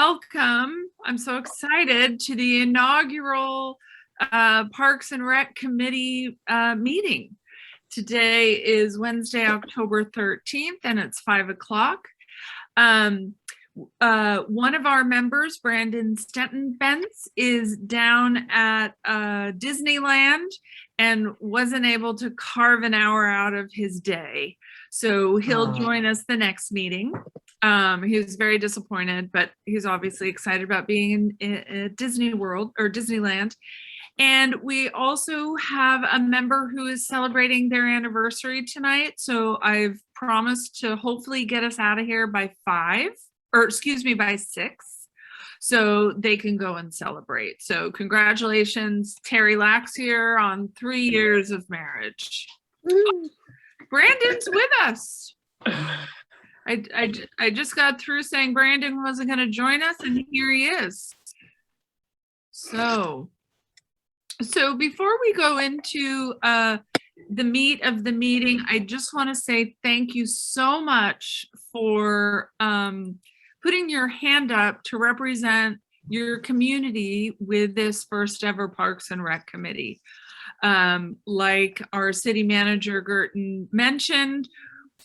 welcome. I'm so excited to the inaugural Parks and Rec Committee meeting. Today is Wednesday, October 13th, and it's 5 o'clock. One of our members, Brandon Stenton-Bentz, is down at Disneyland and wasn't able to carve an hour out of his day. So he'll join us the next meeting. He was very disappointed, but he's obviously excited about being in Disney World or Disneyland. And we also have a member who is celebrating their anniversary tonight. So I've promised to hopefully get us out of here by 6, so they can go and celebrate. So congratulations, Terry Laxier, on 3 years of marriage. Brandon's with us. I just got through saying Brandon wasn't going to join us, and here he is. So before we go into the meat of the meeting, I just want to say thank you so much for putting your hand up to represent your community with this first ever Parks and Rec Committee. Like our city manager Gerton mentioned,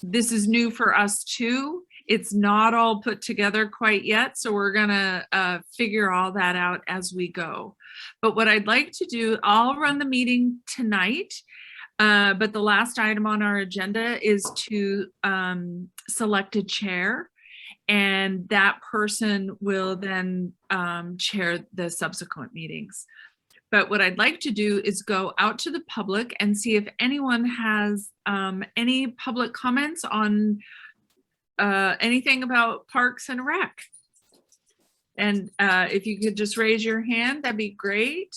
this is new for us too. It's not all put together quite yet, so we're gonna figure all that out as we go. But what I'd like to do, I'll run the meeting tonight, but the last item on our agenda is to select a chair, and that person will then chair the subsequent meetings. But what I'd like to do is go out to the public and see if anyone has any public comments on anything about Parks and Rec. And if you could just raise your hand, that'd be great.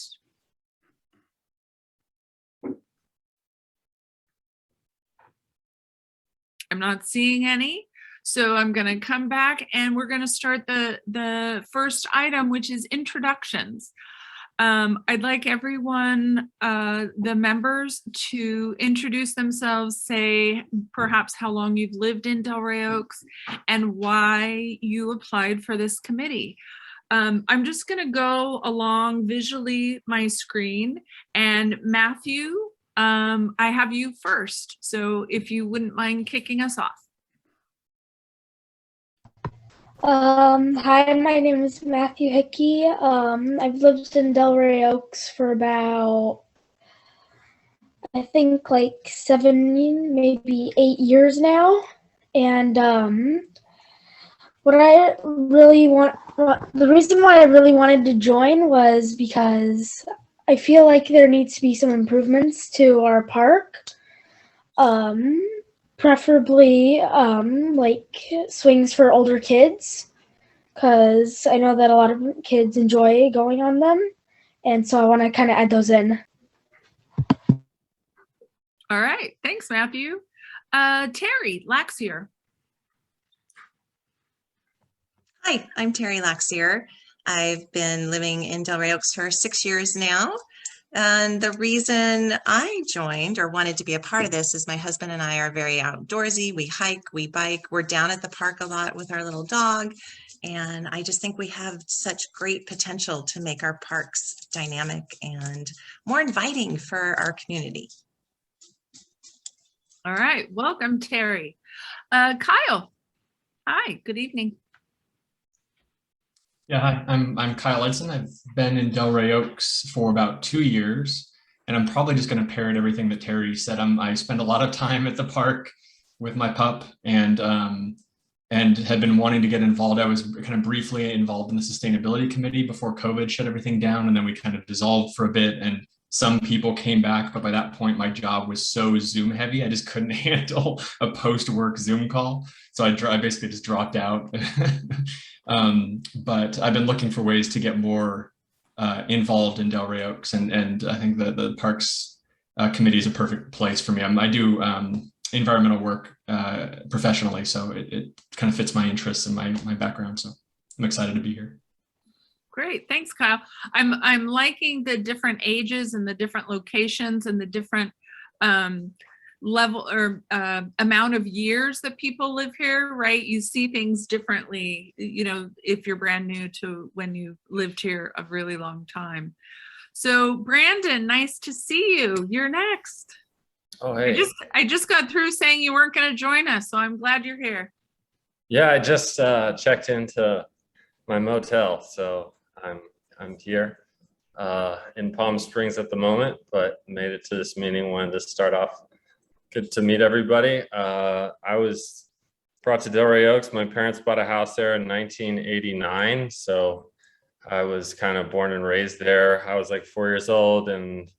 I'm not seeing any. So I'm going to come back and we're going to start the first item, which is introductions. I'd like everyone, the members, to introduce themselves, say perhaps how long you've lived in Delray Oaks and why you applied for this committee. I'm just going to go along visually my screen, and Matthew, I have you first. So if you wouldn't mind kicking us off. Hi, my name is Matthew Hickey. I've lived in Delray Oaks for about, I think like 7, maybe 8 years now. And the reason why I really wanted to join was because I feel like there needs to be some improvements to our park. Preferably like swings for older kids, because I know that a lot of kids enjoy going on them, and so I want to kind of add those in. All right, thanks, Matthew. Terry Laxier. Hi, I'm Terry Laxier. I've been living in Delray Oaks for 6 years now. And the reason I joined or wanted to be a part of this is my husband and I are very outdoorsy. We hike, we bike, we're down at the park a lot with our little dog. And I just think we have such great potential to make our parks dynamic and more inviting for our community. All right, welcome, Terry. Kyle, hi, good evening. Yeah, hi, I'm Kyle Edson. I've been in Delray Oaks for about 2 years, and I'm probably just going to parrot everything that Terry said. I spend a lot of time at the park with my pup, and had been wanting to get involved. I was kind of briefly involved in the sustainability committee before COVID shut everything down, and then we kind of dissolved for a bit, and some people came back, but by that point my job was so Zoom heavy, I just couldn't handle a post-work Zoom call. So I basically just dropped out. But I've been looking for ways to get more involved in Delray Oaks, and I think that the Parks Committee is a perfect place for me. I do environmental work professionally, so it kind of fits my interests and my background. So I'm excited to be here. Great, thanks, Kyle. I'm liking the different ages and the different locations and the different level or amount of years that people live here, right? You see things differently, you know, if you're brand new to when you lived here a really long time. So Brandon, nice to see you. You're next. Oh, hey. I just got through saying you weren't going to join us, so I'm glad you're here. Yeah, I just checked into my motel, so I'm here in Palm Springs at the moment, but made it to this meeting. Wanted to start off. Good to meet everybody. I was brought to Delray Oaks. My parents bought a house there in 1989, so I was kind of born and raised there. I was like 4 years old and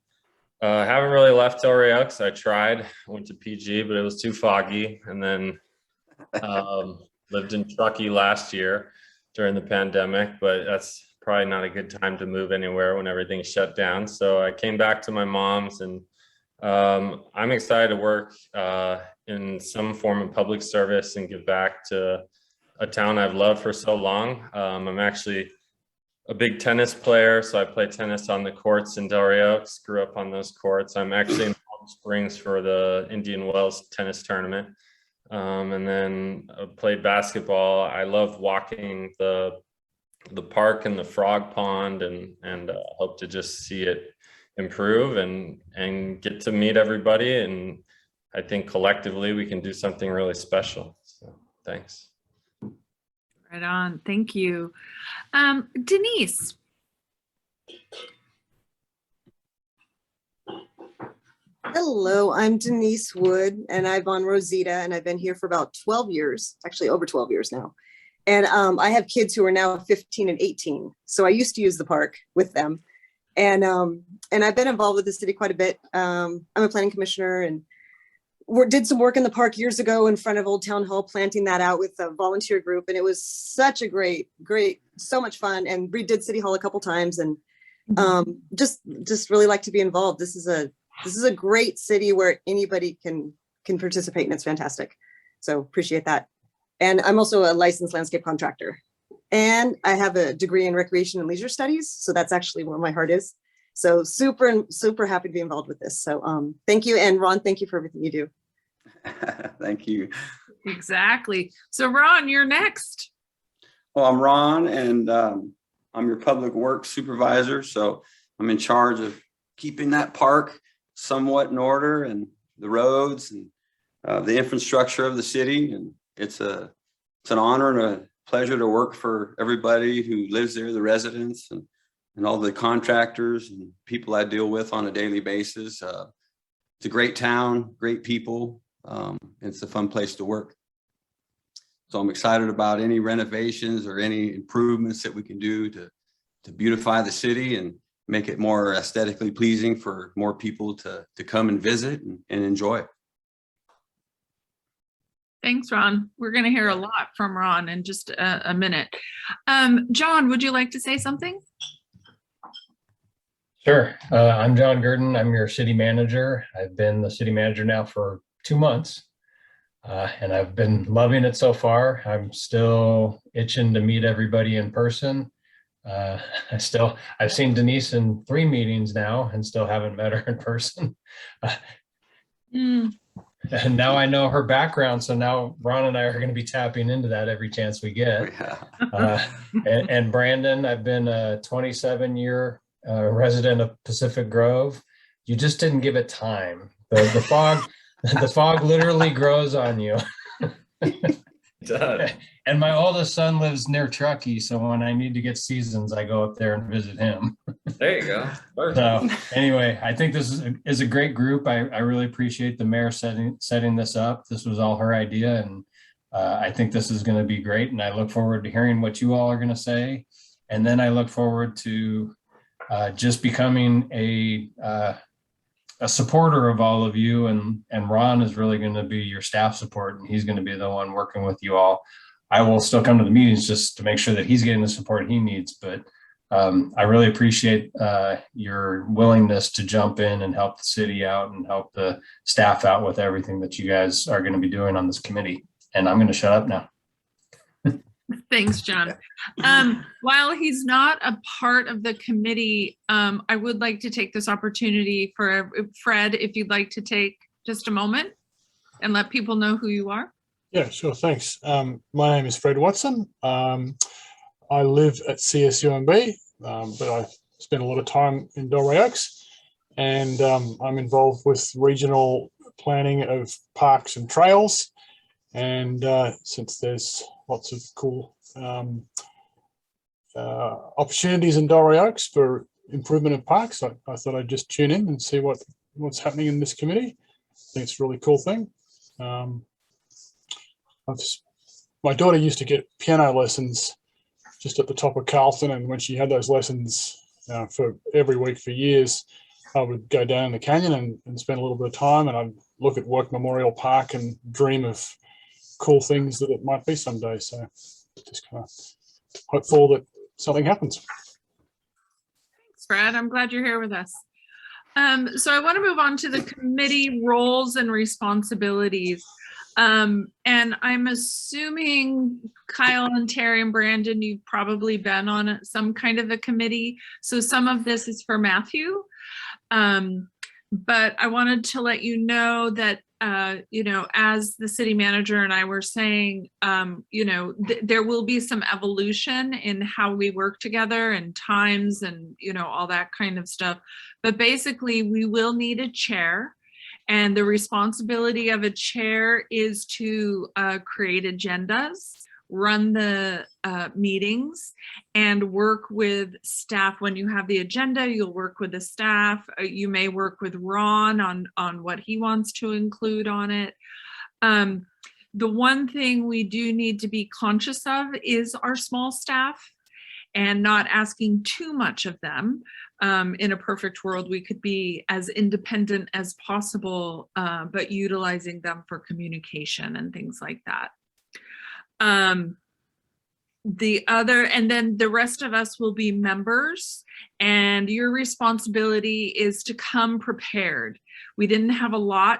haven't really left Delray Oaks. I tried, went to PG, but it was too foggy. And then lived in Truckee last year during the pandemic, but that's probably not a good time to move anywhere when everything's shut down. So I came back to my mom's, and I'm excited to work in some form of public service and give back to a town I've loved for so long. I'm actually a big tennis player, so I play tennis on the courts in Delray Oaks, grew up on those courts. I'm actually in Palm Springs for the Indian Wells tennis tournament. And then I played basketball. I love walking the park and the frog pond, and hope to just see it improve and get to meet everybody. And I think collectively we can do something really special. So thanks. Right on. Thank you. Denise. Hello, I'm Denise Wood, and I'm on Rosita, and I've been here for about 12 years, actually over 12 years now. And I have kids who are now 15 and 18. So I used to use the park with them. And I've been involved with the city quite a bit. I'm a planning commissioner and did some work in the park years ago in front of Old Town Hall, planting that out with a volunteer group. And it was such a great, so much fun, and redid City Hall a couple times, and just really like to be involved. This is a great city where anybody can participate, and it's fantastic. So appreciate that. And I'm also a licensed landscape contractor, and I have a degree in recreation and leisure studies. So that's actually where my heart is. So super happy to be involved with this. So thank you. And Ron, thank you for everything you do. Thank you. Exactly. So Ron, you're next. Well, I'm Ron, and I'm your public works supervisor. So I'm in charge of keeping that park somewhat in order, and the roads and the infrastructure of the city. And it's an honor and a pleasure to work for everybody who lives there, the residents and all the contractors and people I deal with on a daily basis. It's a great town, great people. It's a fun place to work. So I'm excited about any renovations or any improvements that we can do to beautify the city and make it more aesthetically pleasing for more people to come and visit and enjoy. Thanks, Ron. We're going to hear a lot from Ron in just a minute. John, would you like to say something? Sure. I'm John Gurdon. I'm your city manager. I've been the city manager now for 2 months, and I've been loving it so far. I'm still itching to meet everybody in person. I've seen Denise in 3 meetings now and still haven't met her in person. And now I know her background. So now Ron and I are going to be tapping into that every chance we get. And Brandon, I've been a 27-year resident of Pacific Grove. You just didn't give it time. The fog literally grows on you. And my oldest son lives near Truckee, so when I need to get seasons, I go up there and visit him. There you go. So anyway, I think this is a great group. I really appreciate the mayor setting this up. This was all her idea, and I think this is going to be great. And I look forward to hearing what you all are going to say. And then I look forward to just becoming a supporter of all of you, and Ron is really going to be your staff support, and he's going to be the one working with you all. I will still come to the meetings just to make sure that he's getting the support he needs, but I really appreciate your willingness to jump in and help the city out and help the staff out with everything that you guys are going to be doing on this committee. And I'm going to shut up now. Thanks, John. While he's not a part of the committee, I would like to take this opportunity for Fred, if you'd like to take just a moment. and let people know who you are? Yeah, sure. Thanks. My name is Fred Watson. I live at CSUMB, but I spend a lot of time in Delray Oaks, and I'm involved with regional planning of parks and trails. And since there's lots of cool opportunities in Delray Oaks for improvement of parks, I thought I'd just tune in and see what's happening in this committee. I think it's a really cool thing. My daughter used to get piano lessons just at the top of Carlton, and when she had those lessons for every week for years, I would go down in the canyon and spend a little bit of time, and I'd look at Work Memorial Park and dream of cool things that it might be someday. So just kind of hopeful that something happens. Thanks, Brad. I'm glad you're here with us. So I want to move on to the committee roles and responsibilities. And I'm assuming Kyle and Terry and Brandon, you've probably been on some kind of a committee. So some of this is for Matthew. But I wanted to let you know that, as the city manager and I were saying, there will be some evolution in how we work together and times and, all that kind of stuff. But basically, we will need a chair. And the responsibility of a chair is to create agendas, run the meetings, and work with staff. When you have the agenda, you'll work with the staff. You may work with Ron on what he wants to include on it. The one thing we do need to be conscious of is our small staff and not asking too much of them. In a perfect world, we could be as independent as possible, but utilizing them for communication and things like that. And then the rest of us will be members, and your responsibility is to come prepared. We didn't have a lot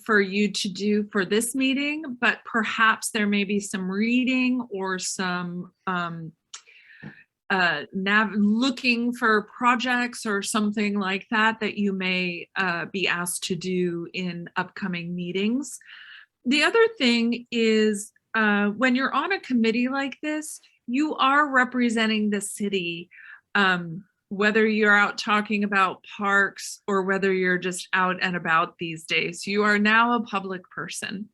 for you to do for this meeting, but perhaps there may be some reading or some looking for projects or something like that you may be asked to do in upcoming meetings. The other thing is when you're on a committee like this, you are representing the city, whether you're out talking about parks or whether you're just out and about these days. You are now a public person.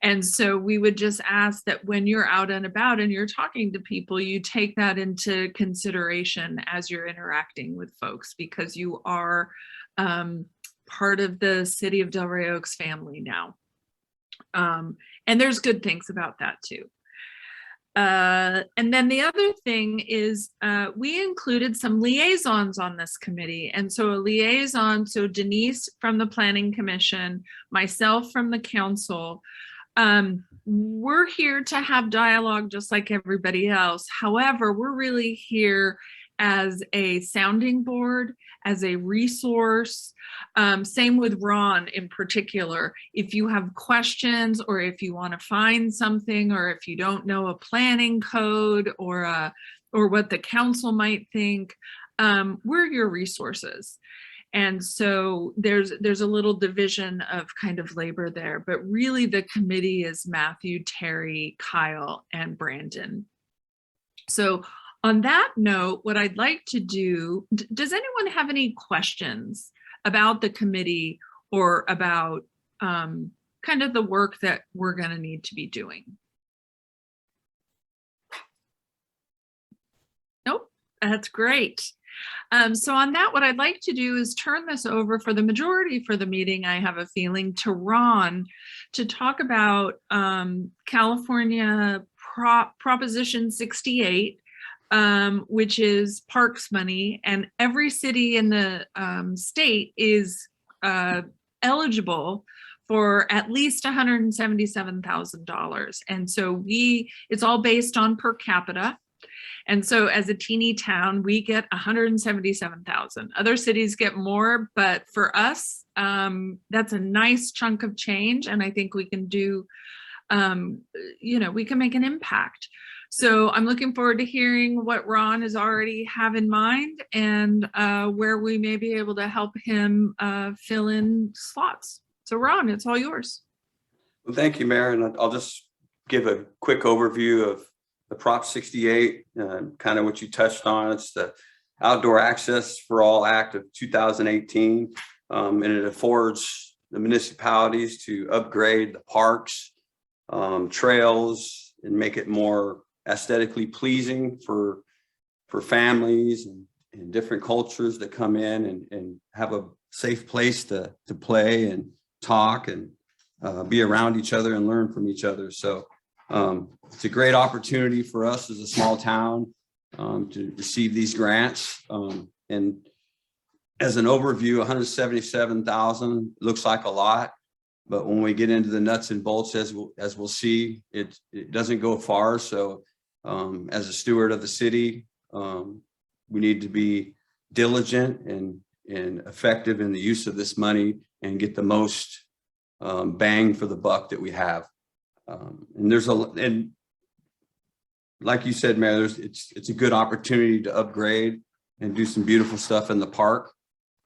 And so we would just ask that when you're out and about and you're talking to people, you take that into consideration as you're interacting with folks, because you are part of the City of Delray Oaks family now. And there's good things about that too. And then the other thing is we included some liaisons on this committee. And so a liaison, so Denise from the Planning Commission, myself from the council, we're here to have dialogue just like everybody else. However, we're really here as a sounding board, as a resource. Same with Ron in particular. If you have questions or if you want to find something, or if you don't know a planning code or what the council might think, we're your resources. And so there's a little division of kind of labor there, but really the committee is Matthew, Terry, Kyle, and Brandon. So on that note, what I'd like to do, does anyone have any questions about the committee or about kind of the work that we're going to need to be doing? Nope, that's great. So on that, what I'd like to do is turn this over for the majority for the meeting, I have a feeling, to Ron to talk about California Proposition 68, which is parks money, and every city in the state is eligible for at least $177,000. And so it's all based on per capita. And so as a teeny town, we get 177,000. Other cities get more, but for us, that's a nice chunk of change. And I think we can do, we can make an impact. So I'm looking forward to hearing what Ron has already have in mind and where we may be able to help him fill in slots. So Ron, it's all yours. Well, thank you, Mayor. And I'll just give a quick overview of the Prop 68, kind of what you touched on. It's the Outdoor Access for All Act of 2018. And it affords the municipalities to upgrade the parks, trails, and make it more aesthetically pleasing for families and different cultures that come in and have a safe place to play and talk and be around each other and learn from each other. So it's a great opportunity for us as a small town to receive these grants. And as an overview, 177,000 looks like a lot, but when we get into the nuts and bolts, as we'll see, it doesn't go far. So as a steward of the city, we need to be diligent and effective in the use of this money and get the most bang for the buck that we have. And like you said, Mayor, it's a good opportunity to upgrade and do some beautiful stuff in the park.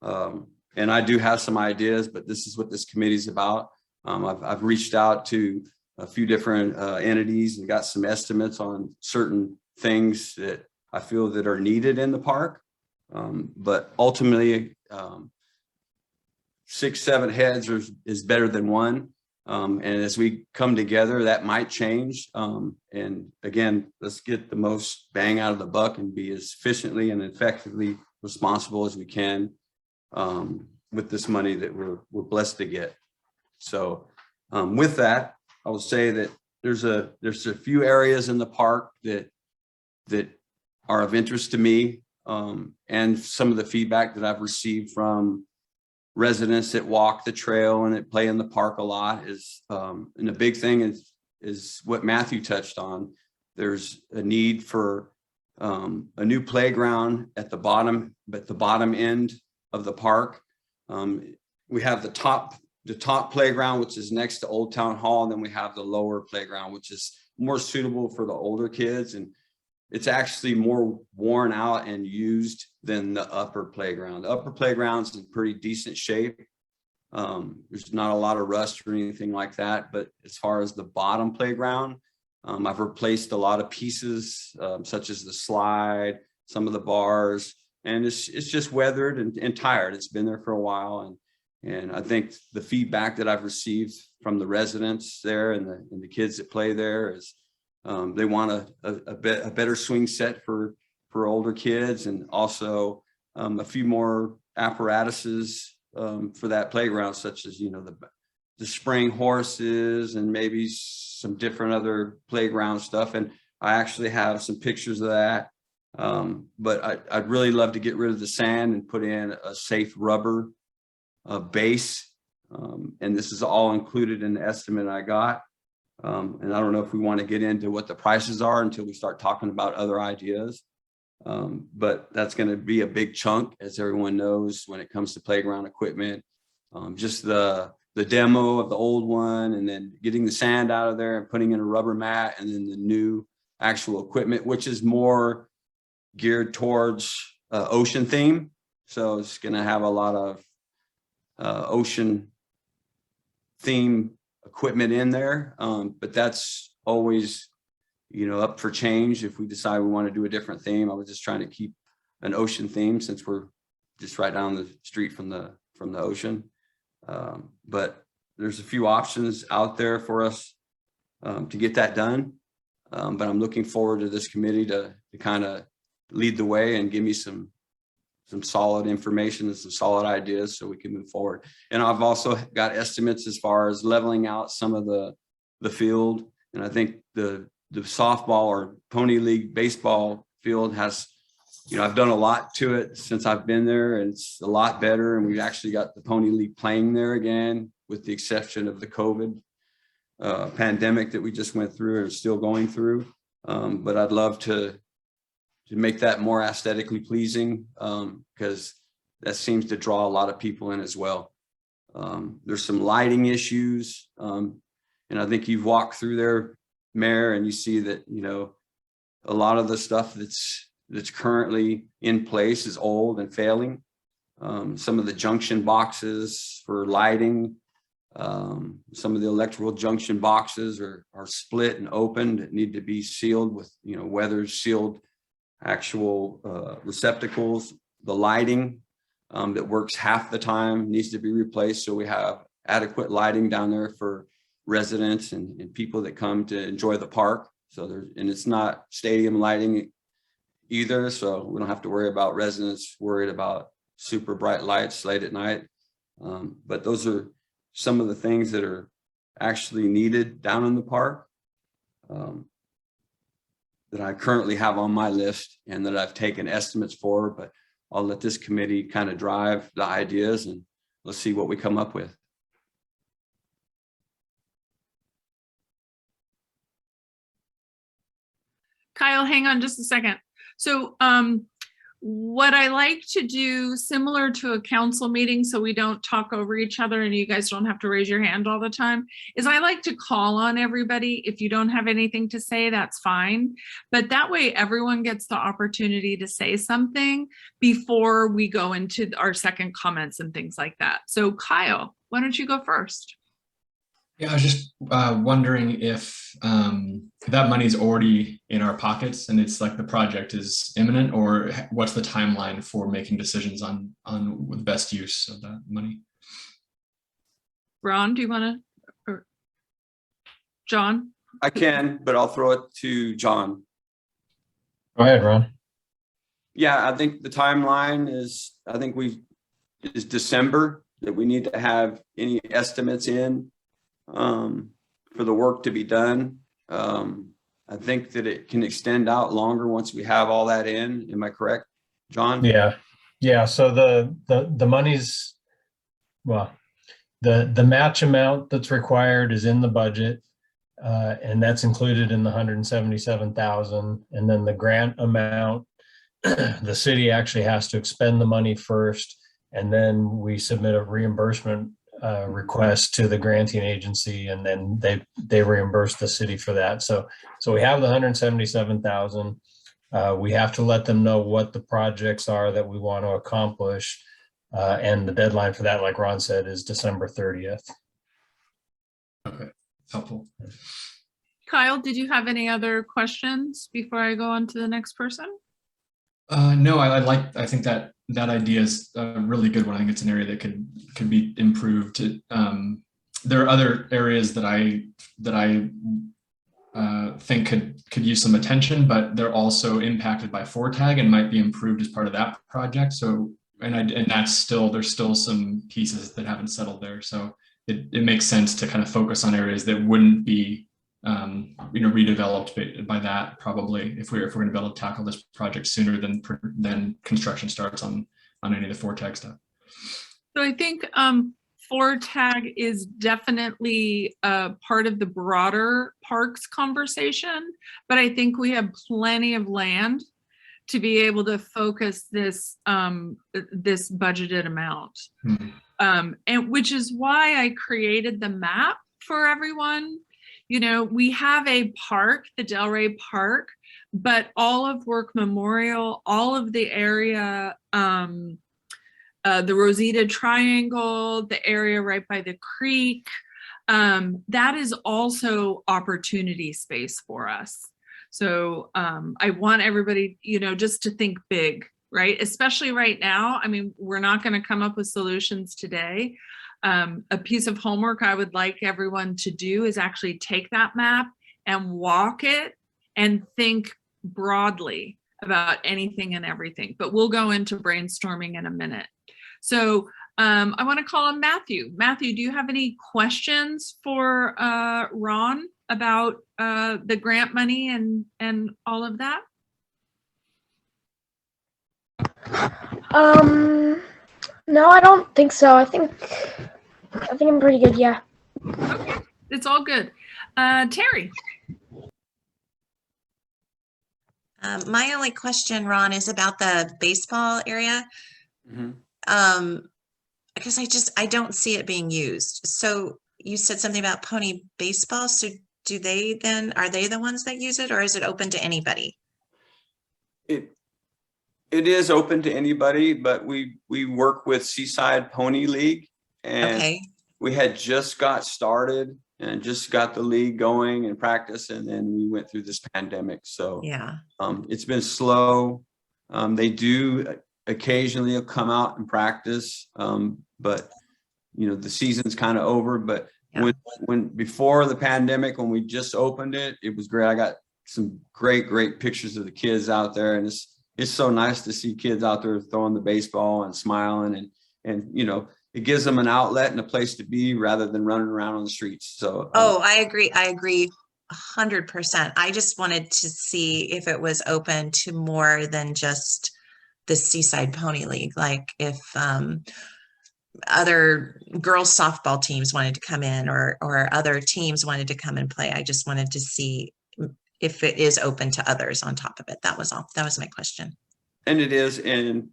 And I do have some ideas, but this is what this committee is about. I've reached out to a few different entities and got some estimates on certain things that I feel that are needed in the park. But ultimately, 6-7 heads is better than one. And as we come together, that might change. And again, let's get the most bang out of the buck and be as efficiently and effectively responsible as we can with this money that we're blessed to get. So with that, I will say that there's a few areas in the park that are of interest to me, and some of the feedback that I've received from residents that walk the trail and that play in the park a lot is, and the big thing is what Matthew touched on. There's a need for a new playground at the bottom end of the park. We have the top playground, which is next to Old Town Hall, and then we have the lower playground, which is more suitable for the older kids, and it's actually more worn out and used than the upper playground. The upper playground's in pretty decent shape. There's not a lot of rust or anything like that, but as far as the bottom playground, I've replaced a lot of pieces, such as the slide, some of the bars, and it's just weathered and tired. It's been there for a while, and I think the feedback that I've received from the residents there and the kids that play there is they want a better swing set for older kids, and also a few more apparatuses for that playground, such as the spring horses and maybe some different other playground stuff. And I actually have some pictures of that. But I'd really love to get rid of the sand and put in a safe rubber base. And this is all included in the estimate I got. And I don't know if we want to get into what the prices are until we start talking about other ideas. But that's going to be a big chunk, as everyone knows, when it comes to playground equipment. Just the demo of the old one, and then getting the sand out of there and putting in a rubber mat, and then the new actual equipment, which is more geared towards ocean theme. So it's going to have a lot of ocean theme equipment in there, but that's always up for change if we decide we want to do a different theme. I was just trying to keep an ocean theme since we're just right down the street from the ocean, but there's a few options out there for us to get that done, but I'm looking forward to this committee to kind of lead the way and give me some solid information and some solid ideas so we can move forward. And I've also got estimates as far as leveling out some of the field. And I think the softball or Pony League baseball field has, I've done a lot to it since I've been there, and it's a lot better. And we've actually got the Pony League playing there again, with the exception of the COVID pandemic that we just went through and still going through. But I'd love to make that more aesthetically pleasing, because that seems to draw a lot of people in as well. There's some lighting issues, and I think you've walked through there, Mayor, and you see that a lot of the stuff that's currently in place is old and failing. Some of the junction boxes for lighting Some of the electrical junction boxes are split and opened, that need to be sealed with, weather sealed actual receptacles. The lighting that works half the time needs to be replaced, so we have adequate lighting down there for residents and people that come to enjoy the park. And it's not stadium lighting either, so we don't have to worry about residents worried about super bright lights late at night. But those are some of the things that are actually needed down in the park that I currently have on my list and that I've taken estimates for, but I'll let this committee kind of drive the ideas and let's see what we come up with. Kyle, hang on just a second. So what I like to do, similar to a council meeting, so we don't talk over each other and you guys don't have to raise your hand all the time, is I like to call on everybody. If you don't have anything to say, that's fine. But that way everyone gets the opportunity to say something before we go into our second comments and things like that. So Kyle, why don't you go first? Yeah, I was just wondering if that money's already in our pockets and it's like the project is imminent, or what's the timeline for making decisions on the best use of that money? Ron, do you want to, or John? I can, but I'll throw it to John. Go ahead, Ron. Yeah, I think the timeline is, is December, that we need to have any estimates in for the work to be done. I think that it can extend out longer once we have all that in. Am I correct, John? Yeah. So the money's, well, the match amount that's required is in the budget, and that's included in the 177,000. And then the grant amount, the city actually has to expend the money first, and then we submit a reimbursement request to the granting agency, and then they reimburse the city for that. So we have the 177,000. We have to let them know what the projects are that we want to accomplish, and the deadline for that, like Ron said, is December 30th. Okay, helpful. Kyle, did you have any other questions before I go on to the next person? No, I think that idea is a really good one. I think it's an area that could be improved. There are other areas that I think could use some attention, but they're also impacted by FORTAG and might be improved as part of that project. So, and that's still, there's still some pieces that haven't settled there. So it makes sense to kind of focus on areas that wouldn't be redeveloped by that, probably, if we're going to be able to tackle this project sooner than construction starts on any of the FORTAG stuff. So I think FORTAG is definitely part of the broader parks conversation, but I think we have plenty of land to be able to focus this this budgeted amount. And which is why I created the map for everyone. We have a park, the Delray Park, but all of Work Memorial, all of the area, the Rosita Triangle, the area right by the creek, that is also opportunity space for us. So I want everybody, just to think big, right? Especially right now. I mean, we're not going to come up with solutions today. A piece of homework I would like everyone to do is actually take that map and walk it and think broadly about anything and everything. But we'll go into brainstorming in a minute. So I want to call on Matthew. Matthew, do you have any questions for Ron about the grant money and all of that? No, I don't think so. I think I'm pretty good. Yeah. Okay, it's all good. Terry. My only question, Ron, is about the baseball area. Because I don't see it being used. So you said something about pony baseball. So are they the ones that use it, or is it open to anybody? It is open to anybody, but we work with Seaside Pony League, and Okay. we had just got started and just got the league going and practice, and then we went through this pandemic. So Yeah. it's been slow. They do occasionally come out and practice, but you know, the season's kind of over. But Yeah. when before the pandemic, when we just opened it, it was great. I got some great pictures of the kids out there, and it's so nice to see kids out there throwing the baseball and smiling, and you know, it gives them an outlet and a place to be rather than running around on the streets. So Oh, I agree. I agree 100%. I just wanted to see if it was open to more than just the Seaside Pony League. Like if other girls softball teams wanted to come in, or other teams wanted to come and play. I just wanted to see if it is open to others on top of it. That was all. That was my question. And it is, and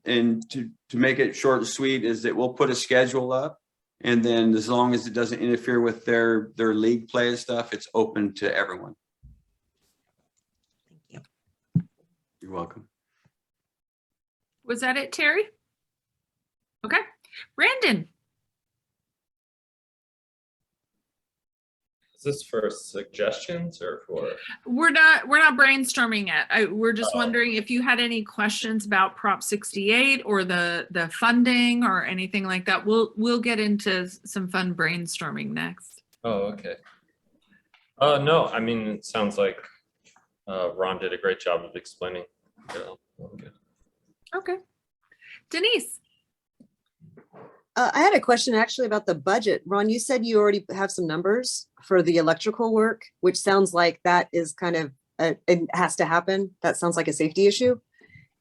to make it short and sweet, is that we'll put a schedule up, and then as long as it doesn't interfere with their league play and stuff, it's open to everyone. Thank you. You're welcome. Was that it, Terry? Okay. Brandon, Is this for suggestions or for? we're not brainstorming yet. We're just Oh. wondering if you had any questions about Prop 68 or the funding or anything like that. We'll get into some fun brainstorming next. Oh, okay. No, I mean, it sounds like Ron did a great job of explaining. Okay. Okay. Denise, I had a question actually about the budget. Ron, you said you already have some numbers for the electrical work, which sounds like that is kind of, it has to happen. That sounds like a safety issue,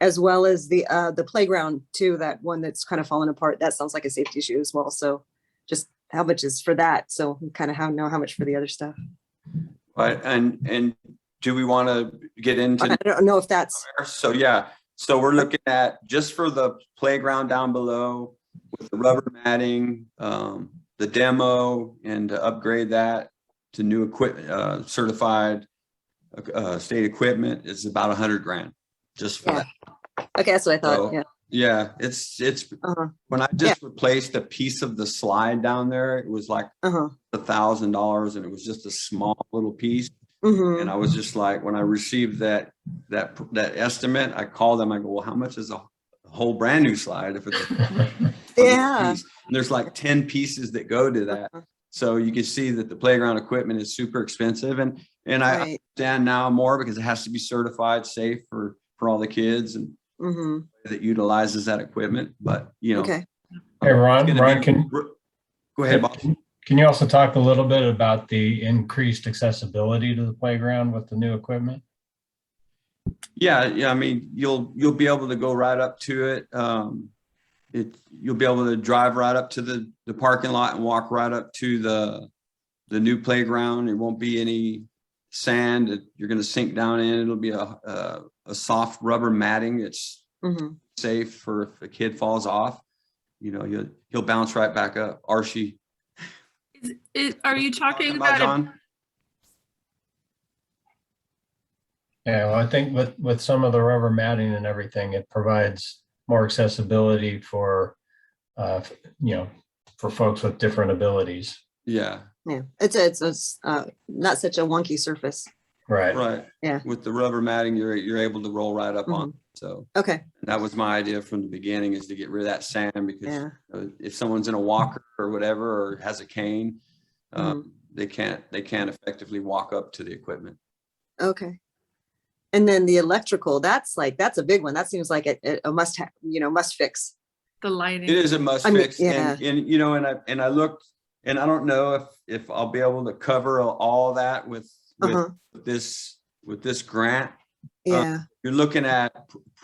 as well as the playground too, that one that's kind of falling apart. That sounds like a safety issue as well. So just how much is for that? So we kind of know how much for the other stuff. But and do we want to get into? I don't know if that's, So yeah, so we're looking at just for the playground down below with the rubber matting, the demo, and to upgrade that to new equipment, certified state equipment is about $100 grand just for Yeah. that. okay, that's what I thought. So, Yeah. Yeah, it's Uh-huh. when I just replaced a piece of the slide down there, it was like Uh-huh. $1,000, and it was just a small little piece. Mm-hmm. And I was just like, when I received that estimate, I called them. I go, well, how much is a whole brand new slide if it's a Yeah. piece? And there's like 10 pieces that go to that. So you can see that the playground equipment is super expensive, and I Right. understand now more because it has to be certified safe for all the kids and Mm-hmm. that utilizes that equipment. But you know, Okay. Hey, Ron, it's gonna be- go ahead, Bob. Can you also talk a little bit about the increased accessibility to the playground with the new equipment? Yeah. I mean, you'll be able to go right up to it. You'll be able to drive right up to the parking lot and walk right up to the new playground. There won't be any sand that you're going to sink down in. It'll be a soft rubber matting. It's Mm-hmm. safe for if a kid falls off. You know, he'll bounce right back up. Archie, are you talking about John? Yeah, well, I think with some of the rubber matting and everything, it provides more accessibility for, for folks with different abilities. Yeah. Yeah. It's not such a wonky surface. Right. Right. Yeah. With the rubber matting, you're able to roll right up on. So Okay. that was my idea from the beginning, is to get rid of that sand, because Yeah. if someone's in a walker or whatever, or has a cane, Mhm. they can't effectively walk up to the equipment. Okay. And then the electrical, that's a big one. That seems like a must have, must fix. the lighting? It is a must I mean, fix, yeah. and I looked, and I don't know if I'll be able to cover all that with Uh-huh. this grant. Yeah. You're looking at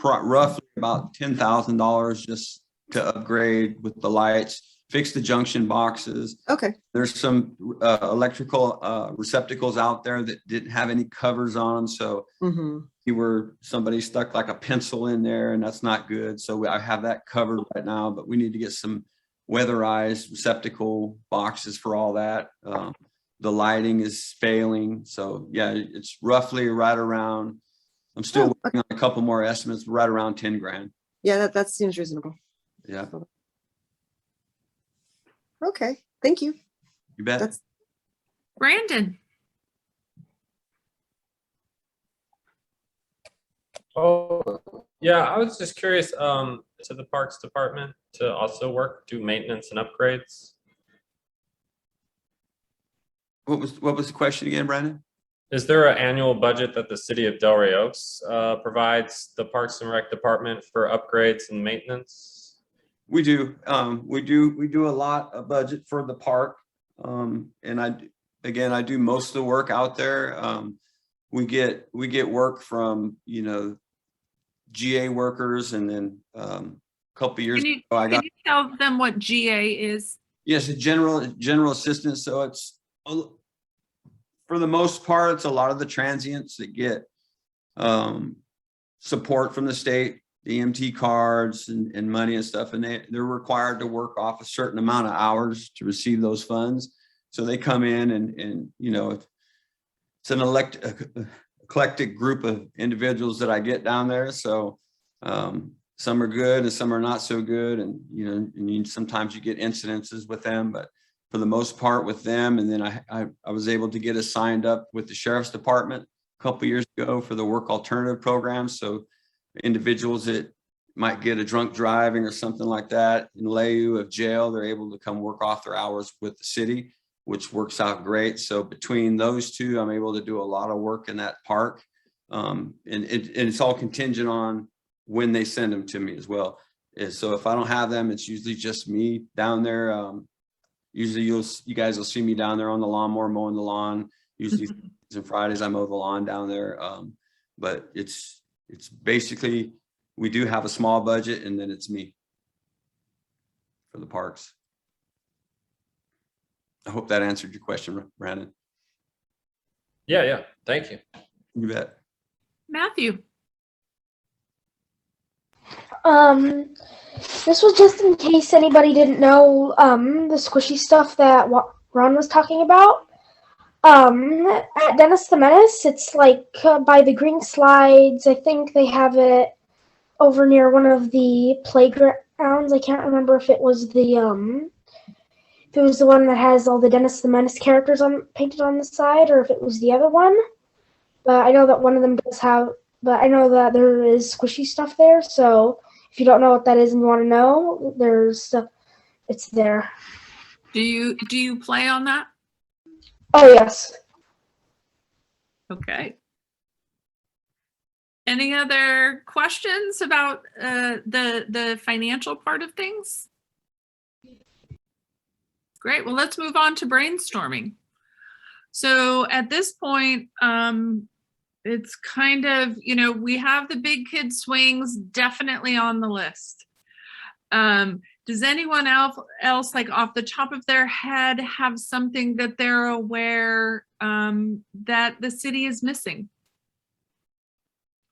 roughly about $10,000 just to upgrade with the lights, fix the junction boxes. Okay. There's some electrical receptacles out there that didn't have any covers on them, so Mm-hmm. somebody stuck like a pencil in there, and that's not good. So I have that covered right now, but we need to get some weatherized receptacle boxes for all that. The lighting is failing, so yeah, it's roughly right around. I'm still Oh, working on a couple more estimates, right around 10 grand. Yeah, that seems reasonable. Yeah. Okay. Thank you. You bet. That's Brandon. Oh, yeah, I was just curious, to the Parks Department to also do maintenance and upgrades. What was the question again, Brandon? Is there an annual budget that the city of Delray Oaks provides the Parks and Rec Department for upgrades and maintenance? We do. We do a lot of budget for the park. And I do most of the work out there. We get work from, GA workers, and then a couple of years Can ago, I got, you tell them what GA is? yes, a general assistant. So it's, for the most part, it's a lot of the transients that get support from the state, the EMT cards and money and stuff. And they're required to work off a certain amount of hours to receive those funds. So they come in and it's an eclectic group of individuals that I get down there. So some are good and some are not so good. And, sometimes you get incidences with them, but for the most part with them. And then I was able to get us signed up with the Sheriff's Department a couple of years ago for the work alternative program. So individuals that might get a drunk driving or something like that in lieu of jail, they're able to come work off their hours with the city, which works out great. So between those two, I'm able to do a lot of work in that park. And it's all contingent on when they send them to me as well. And so if I don't have them, it's usually just me down there. Usually you guys will see me down there on the lawnmower mowing the lawn. Usually on Fridays I mow the lawn down there. But it's basically, we do have a small budget, and then it's me for the parks. I hope that answered your question, Brandon. Yeah, thank you. You bet. Matthew. This was just in case anybody didn't know the squishy stuff that Ron was talking about. At Dennis the Menace, it's like by the green slides. I think they have it over near one of the playgrounds. I can't remember if it was the one that has all the Dennis the Menace characters painted on the side, or if it was the other one. But I know that one of them does have. But I know that there is squishy stuff there. So if you don't know what that is and you want to know, it's there. Do you play on that? Oh yes. Okay. Any other questions about the financial part of things? Great. Well, let's move on to brainstorming. So at this point, it's kind of, we have the big kid swings definitely on the list. Does anyone else, like off the top of their head, have something that they're aware that the city is missing?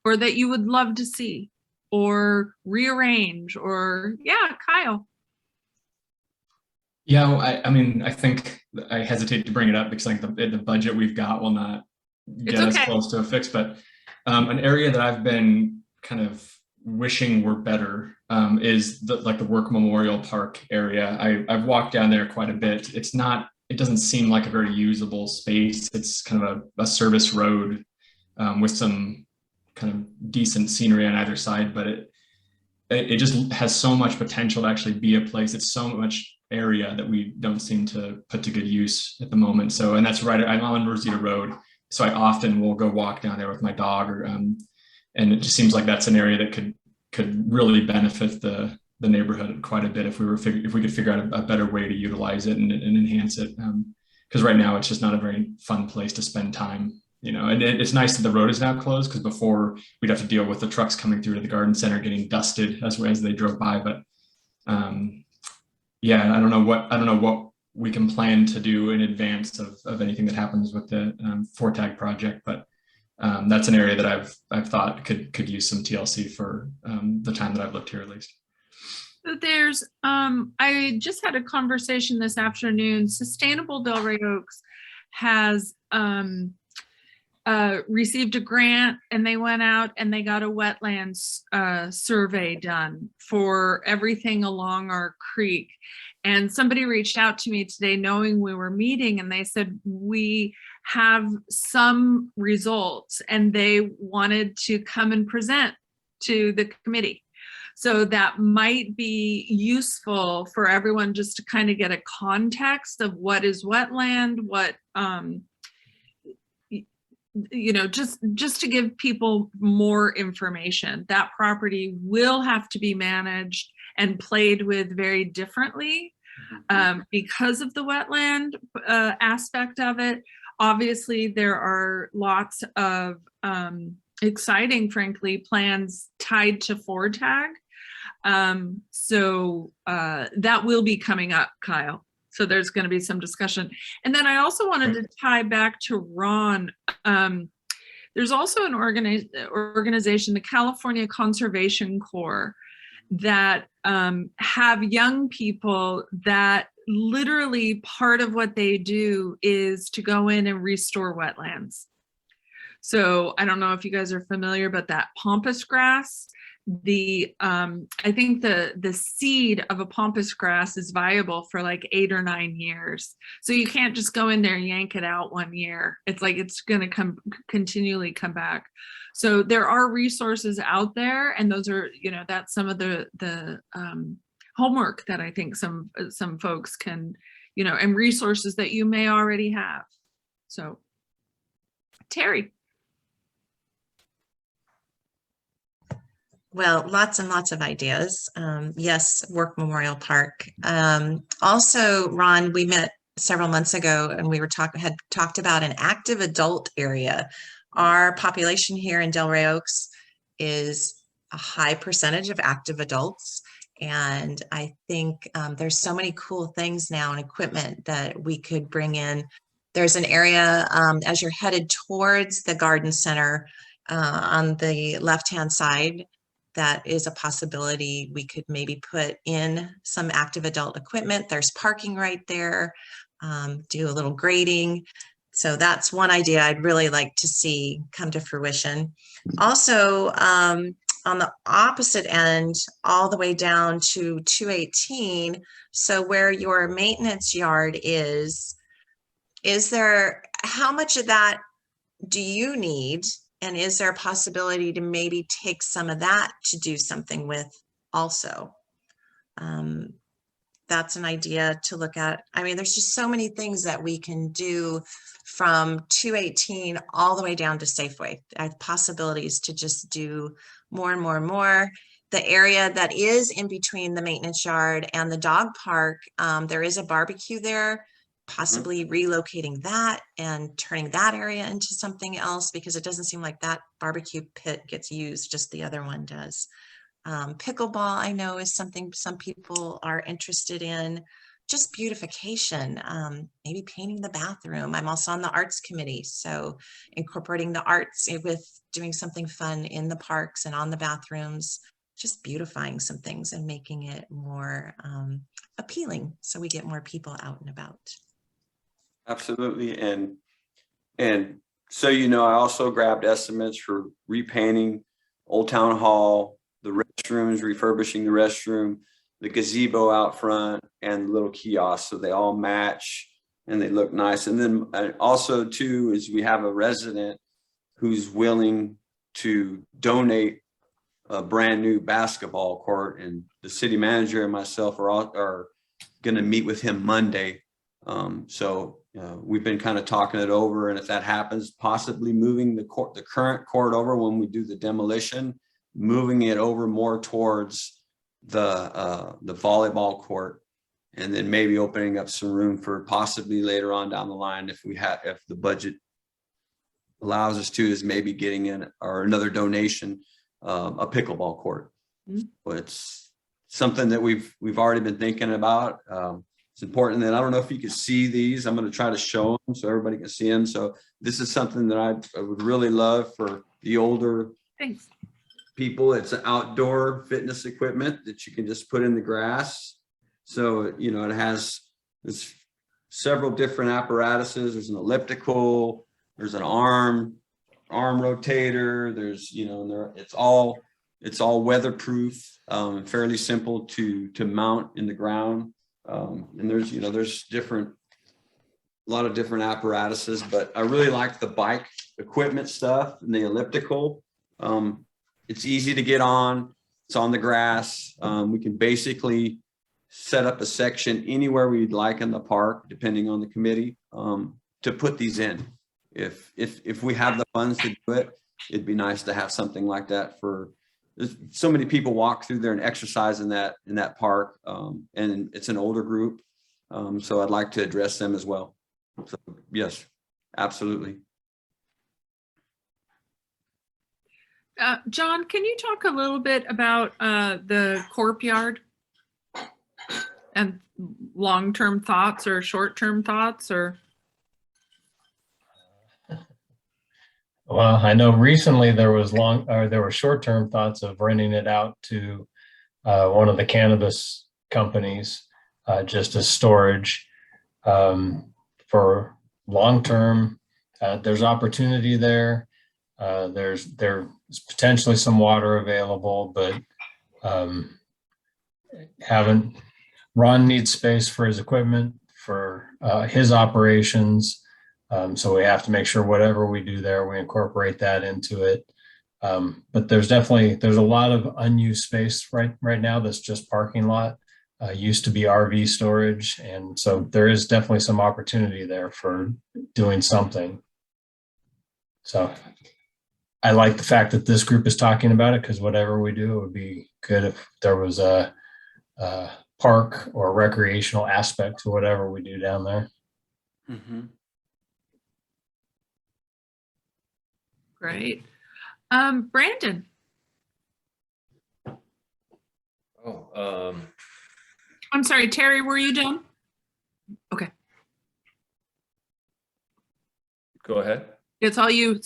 Or that you would love to see? Or rearrange? Or, yeah, Kyle. Yeah, I mean, I think I hesitate to bring it up because like the budget we've got will not get us close to a fix. But an area that I've been kind of wishing were better is the Work Memorial Park area. I've walked down there quite a bit. It doesn't seem like a very usable space. It's kind of a service road with some kind of decent scenery on either side, but it just has so much potential to actually be a place. It's so much area that we don't seem to put to good use at the moment. So, and that's right, I'm on Rosita Road. So I often will go walk down there with my dog and it just seems like that's an area that could really benefit the neighborhood quite a bit if we could figure out a better way to utilize it and enhance it. Because right now it's just not a very fun place to spend time. And it's nice that the road is now closed, because before we'd have to deal with the trucks coming through to the garden center getting dusted as they drove by. But yeah, I don't know what we can plan to do in advance of anything that happens with the Fortag project, but that's an area that I've thought could use some TLC for the time that I've lived here, at least. There's I just had a conversation this afternoon. Sustainable Delray Oaks has received a grant, and they went out and they got a wetlands survey done for everything along our creek. And somebody reached out to me today knowing we were meeting, and they said, we have some results and they wanted to come and present to the committee. So that might be useful for everyone just to kind of get a context of what is wetland, what, you know, just to give people more information. That property will have to be managed and played with very differently because of the wetland aspect of it. Obviously, there are lots of exciting, frankly, plans tied to FORTAG. So that will be coming up, Kyle. So there's going to be some discussion. And then I also wanted to tie back to Ron. There's also an organization, the California Conservation Corps, that have young people that literally part of what they do is to go in and restore wetlands. So I don't know if you guys are familiar, but that pampas grass, I think the seed of a pampas grass is viable for like 8 or 9 years. So you can't just go in there and yank it out 1 year. It's like it's going to continually come back. So there are resources out there, and those are, you know, that's some of the homework that I think some folks can, you know, and resources that you may already have. So, Terry. Well, lots and lots of ideas. Yes, Work Memorial Park. Also, Ron, we met several months ago and we had talked about an active adult area. Our population here in Delray Oaks is a high percentage of active adults. And I think there's so many cool things now and equipment that we could bring in. There's an area as you're headed towards the garden center on the left-hand side. That is a possibility. We could maybe put in some active adult equipment. There's parking right there, do a little grading. So that's one idea I'd really like to see come to fruition. Also, on the opposite end, all the way down to 218, so where your maintenance yard is there, how much of that do you need? And is there a possibility to maybe take some of that to do something with also? That's an idea to look at. I mean, there's just so many things that we can do from 218 all the way down to Safeway. I have possibilities to just do more and more and more. The area that is in between the maintenance yard and the dog park, there is a barbecue there. Possibly relocating that and turning that area into something else, because it doesn't seem like that barbecue pit gets used, just the other one does. Pickleball, I know, is something some people are interested in. Just beautification, maybe painting the bathroom. I'm also on the arts committee, so incorporating the arts with doing something fun in the parks and on the bathrooms, just beautifying some things and making it more appealing so we get more people out and about. Absolutely. And so, you know, I also grabbed estimates for repainting Old Town Hall, the restrooms, refurbishing the restroom, the gazebo out front, and the little kiosk, so they all match and they look nice. And then also too, is we have a resident who's willing to donate a brand new basketball court, and the city manager and myself are going to meet with him Monday. We've been kind of talking it over, and if that happens, possibly moving the current court over when we do the demolition, moving it over more towards the volleyball court, and then maybe opening up some room for possibly later on down the line, if the budget allows us to, is maybe getting in or another donation, a pickleball court. But it's something that we've already been thinking about. It's important that, I don't know if you can see these. I'm going to try to show them so everybody can see them. So this is something that I would really love for the older people. It's an outdoor fitness equipment that you can just put in the grass. So, you know, there's several different apparatuses. There's an elliptical, there's an arm rotator. There's, you know, it's all weatherproof, fairly simple to mount in the ground. And there's a lot of different apparatuses, but I really like the bike equipment stuff and the elliptical. It's easy to get on. It's on the grass. We can basically set up a section anywhere we'd like in the park, depending on the committee, to put these in. If we have the funds to do it, it'd be nice to have something like that there's so many people walk through there and exercise in that park. And it's an older group. So I'd like to address them as well. So yes, absolutely. John, can you talk a little bit about the Corp Yard and long-term thoughts or short-term thoughts or? Well, I know recently there were short-term thoughts of renting it out to one of the cannabis companies just as storage. For long-term, there's opportunity there. There's potentially some water available, but Ron needs space for his equipment, for his operations. So we have to make sure whatever we do there, we incorporate that into it. But there's a lot of unused space right now that's just parking lot. Used to be RV storage. And so there is definitely some opportunity there for doing something. So I like the fact that this group is talking about it, because whatever we do, it would be good if there was a park or recreational aspect to whatever we do down there. Mm-hmm. Great. Brandon. Oh, I'm sorry, Terry, were you done? Okay, go ahead. it's all you,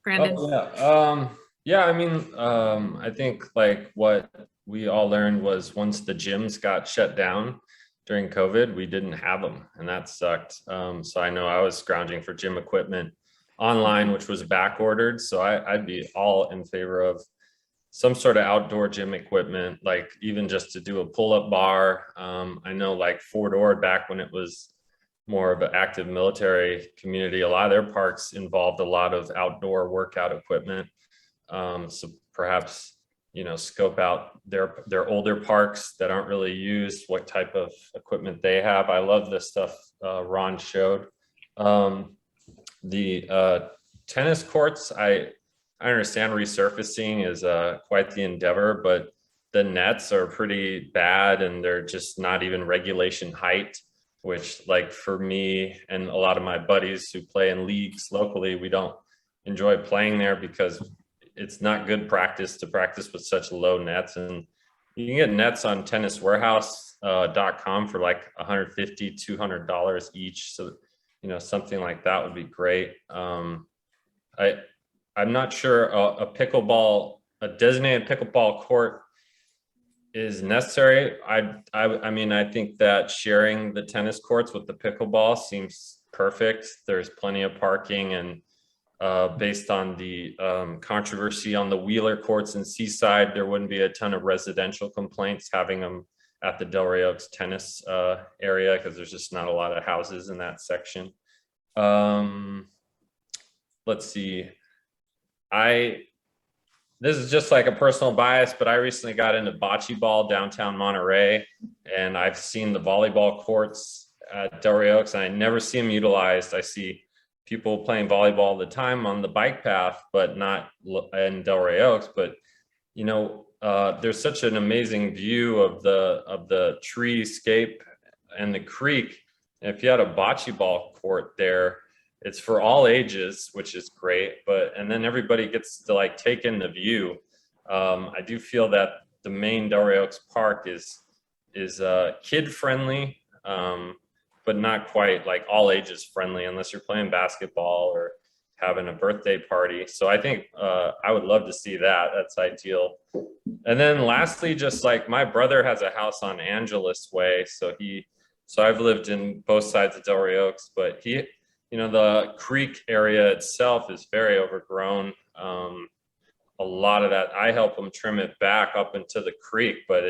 Brandon. Oh, yeah. I mean, I think like what we all learned was once the gyms got shut down during COVID, we didn't have them, and that sucked. So I know I was scrounging for gym equipment online, which was back ordered. So I'd be all in favor of some sort of outdoor gym equipment, like even just to do a pull-up bar. I know like Fort Ord, back when it was more of an active military community, a lot of their parks involved a lot of outdoor workout equipment. So perhaps, scope out their older parks that aren't really used, what type of equipment they have. I love the stuff Ron showed. The tennis courts, I understand resurfacing is quite the endeavor, but the nets are pretty bad and they're just not even regulation height, which, like, for me and a lot of my buddies who play in leagues locally, we don't enjoy playing there because it's not good practice to practice with such low nets. And you can get nets on tenniswarehouse.com for like $150, $200 each. So, something like that would be great. I'm not sure a designated pickleball court is necessary. I mean, I think that sharing the tennis courts with the pickleball seems perfect. There's plenty of parking, and based on the controversy on the Wheeler courts in Seaside, there wouldn't be a ton of residential complaints having them at the Delray Oaks tennis area, because there's just not a lot of houses in that section. Let's see. This is just like a personal bias, but I recently got into bocce ball downtown Monterey, and I've seen the volleyball courts at Delray Oaks, and I never see them utilized. I see people playing volleyball all the time on the bike path, but not in Delray Oaks. But there's such an amazing view of the treescape and the creek. And if you had a bocce ball court there, it's for all ages, which is great. And then everybody gets to like take in the view. I do feel that the main Delray Oaks Park is kid friendly, but not quite like all ages friendly, unless you're playing basketball or having a birthday party. So I think I would love to see that. That's ideal. And then lastly, just like my brother has a house on Angeles Way. So I've lived in both sides of Delray Oaks, but the creek area itself is very overgrown. A lot of that, I help them trim it back up into the creek, but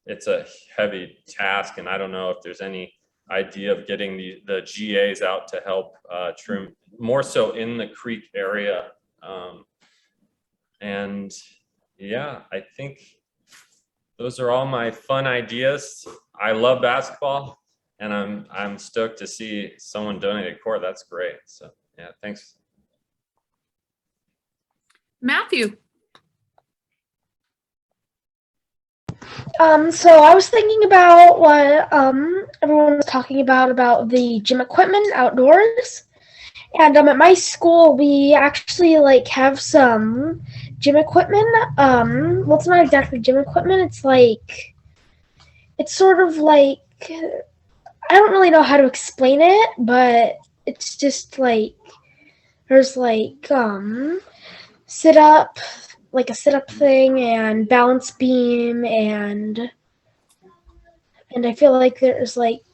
it's a heavy task, and I don't know if there's any idea of getting the GAs out to help trim more so in the creek area. And yeah, I think those are all my fun ideas. I love basketball, and I'm stoked to see someone donate a court. That's great. So yeah, thanks. Matthew. So I was thinking about what everyone was talking about the gym equipment outdoors. And at my school we actually like have some gym equipment. Well, it's not exactly gym equipment, it's sort of like, I don't really know how to explain it, but it's just like there's like sit up, like a sit-up thing, and balance beam, and I feel like there's like,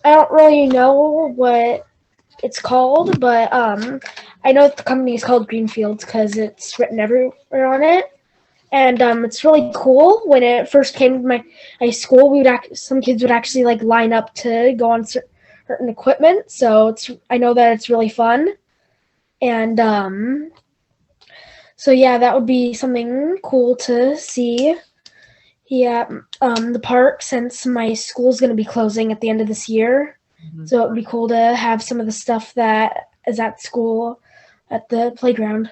I don't really know what it's called, but I know the company is called Greenfields because it's written everywhere on it, and it's really cool. When it first came to my school, some kids would actually like line up to go on certain equipment, so I know that it's really fun, and so yeah, that would be something cool to see. Yeah, the park, since my school's going to be closing at the end of this year, so it would be cool to have some of the stuff that is at school at the playground.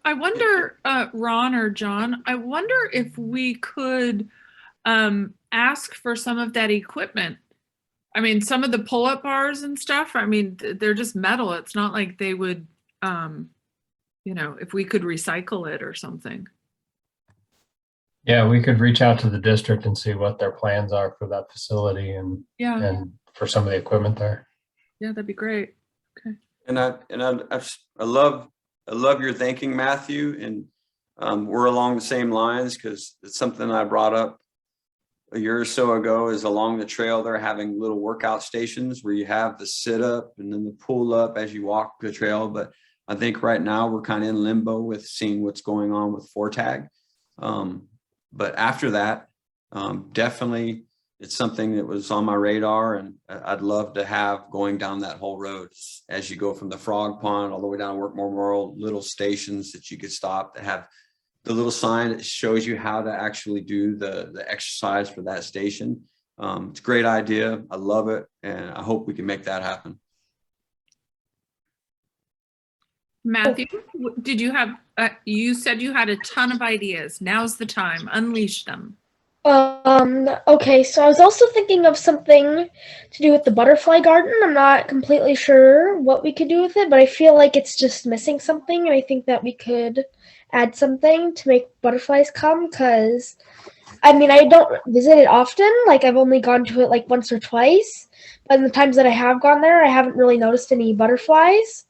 I wonder, Ron or John, I wonder if we could ask for some of that equipment. I mean, some of the pull-up bars and stuff, I mean, they're just metal. It's not like they would, if we could recycle it or something. Yeah, we could reach out to the district and see what their plans are for that facility and for some of the equipment there. Yeah, that'd be great. Okay. And I love your thinking, Matthew, and we're along the same lines, because it's something I brought up a year or so ago. Is along the trail they're having little workout stations where you have the sit up and then the pull up as you walk the trail. But I think right now we're kind of in limbo with seeing what's going on with FORTAG. But after that, definitely it's something that was on my radar, and I'd love to have going down that whole road as you go from the Frog Pond all the way down to Workmore Memorial, little stations that you could stop that have the little sign that shows you how to actually do the exercise for that station. It's a great idea. I love it, and I hope we can make that happen. Matthew, did you have, you said you had a ton of ideas. Now's the time. Unleash them. Okay, so I was also thinking of something to do with the butterfly garden. I'm not completely sure what we could do with it, but I feel like it's just missing something, and I think that we could add something to make butterflies come, because I mean, I don't visit it often. Like, I've only gone to it like once or twice, but in the times that I have gone there, I haven't really noticed any butterflies.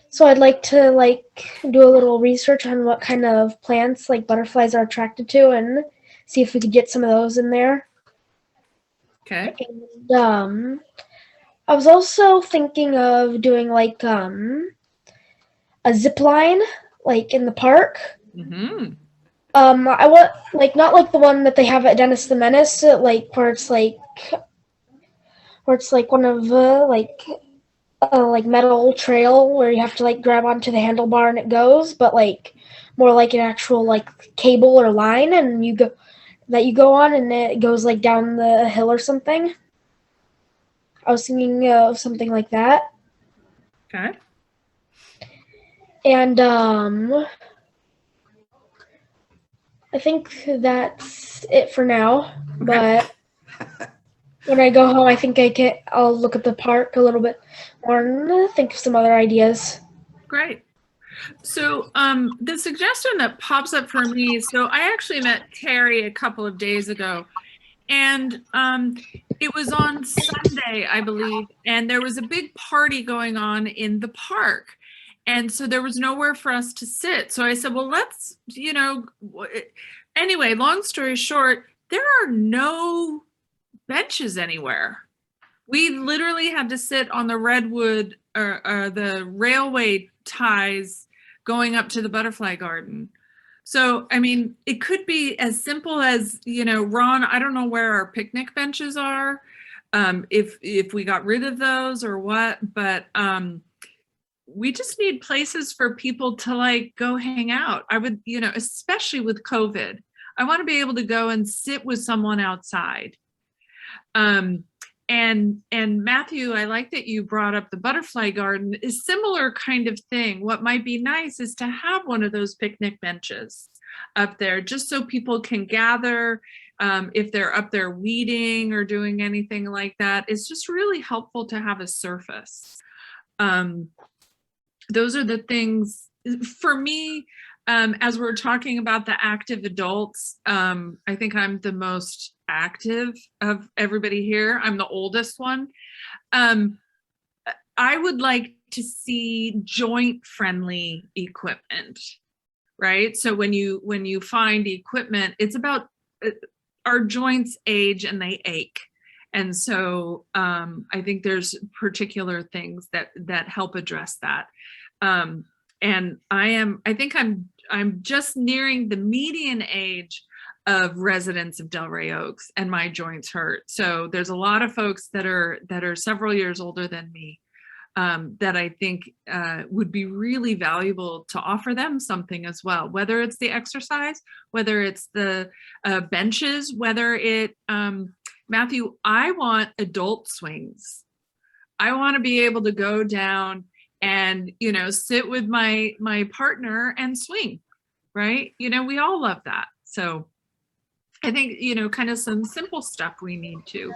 So I'd like to do a little research on what kind of plants like butterflies are attracted to, and see if we could get some of those in there. Okay. And I was also thinking of doing like a zip line like in the park. Mm-hmm. I want not like the one that they have at Dennis the Menace, where it's like one of like metal trail where you have to like grab onto the handlebar and it goes, but like more like an actual like cable or line, and you go on and it goes like down the hill or something. I was thinking of something like that. Okay. And I think that's it for now. But when I go home, I think I'll look at the park a little bit more and think of some other ideas. Great. So the suggestion that pops up for me, so I actually met Terry a couple of days ago, and it was on Sunday, I believe, and there was a big party going on in the park. And so there was nowhere for us to sit. So I said, well, let's, anyway, long story short, there are no benches anywhere. We literally had to sit on the redwood or the railway ties going up to the butterfly garden. So, I mean, it could be as simple as, Ron, I don't know where our picnic benches are. If we got rid of those or what, but we just need places for people to like go hang out. I would, especially with COVID, I want to be able to go and sit with someone outside. And Matthew, I like that you brought up the butterfly garden. Is similar kind of thing. What might be nice is to have one of those picnic benches up there, just so people can gather. If they're up there weeding or doing anything like that, it's just really helpful to have a surface. Those are the things for me. As we're talking about the active adults, I think I'm the most active of everybody here. I'm the oldest one. I would like to see joint friendly equipment, right? So when you find equipment, it's about our joints age and they ache. And so I think there's particular things that help address that. And I think I'm just nearing the median age of residents of Delray Oaks, and my joints hurt. So there's a lot of folks that are several years older than me that I think would be really valuable to offer them something as well, whether it's the exercise, whether it's the benches, whether it, Matthew, I want adult swings. I want to be able to go down and, sit with my partner and swing, right? We all love that. So I think, kind of some simple stuff we need to.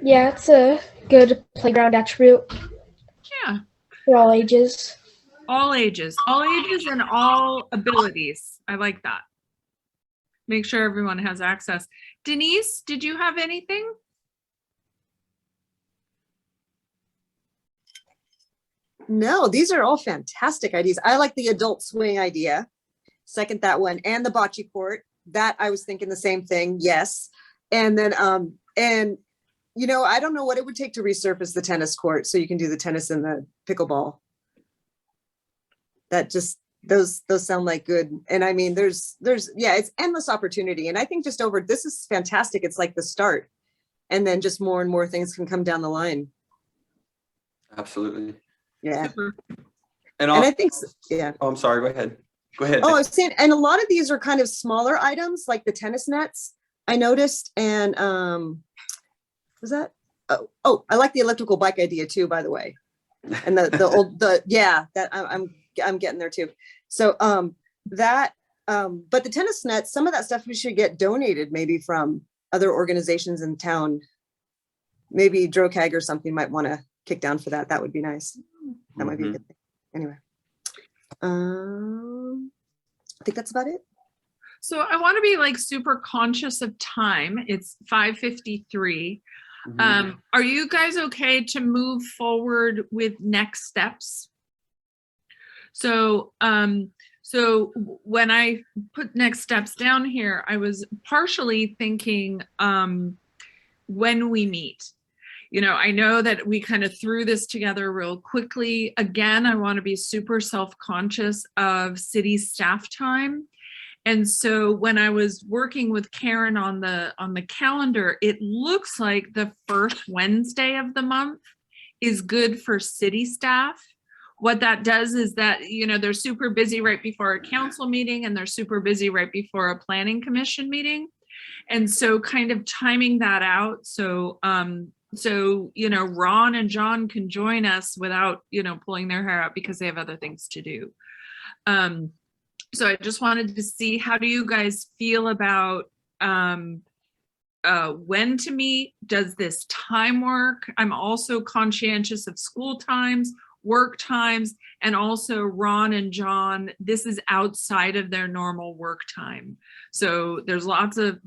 Yeah, it's a good playground attribute Yeah. for all ages. All ages and all abilities. I like that. Make sure everyone has access. Denise, did you have anything? No, these are all fantastic ideas. I like the adult swing idea. Second that one, and the bocce court. That I was thinking the same thing. Yes. And then, I don't know what it would take to resurface the tennis court so you can do the tennis and the pickleball. That just, those sound like good. And I mean, there's it's endless opportunity. And I think this is fantastic. It's like the start. And then just more and more things can come down the line. Absolutely. Yeah. Super. And I think, yeah. Oh, I'm sorry. Go ahead. Go ahead. Oh, I was saying, and a lot of these are kind of smaller items, like the tennis nets, I noticed. And was that? Oh, I like the elliptical bike idea too, by the way. And that I'm getting there too. So but the tennis nets, some of that stuff we should get donated maybe from other organizations in town. Maybe DROCAG or something might want to kick down for that. That would be nice. That might be a good thing. Anyway. I think that's about it. So I want to be like super conscious of time. It's 5:53. Are you guys okay to move forward with next steps? So when I put next steps down here, I was partially thinking when we meet. I know that we kind of threw this together real quickly. Again, I want to be super self-conscious of city staff time. And so when I was working with Karen on the calendar, it looks like the first Wednesday of the month is good for city staff. What that does is that, they're super busy right before a council meeting and they're super busy right before a planning commission meeting. And so kind of timing that out. So Ron and John can join us without, pulling their hair out because they have other things to do. So I just wanted to see, how do you guys feel about when to meet? Does this time work? I'm also conscientious of school times, work times, and also Ron and John, this is outside of their normal work time. So there's lots of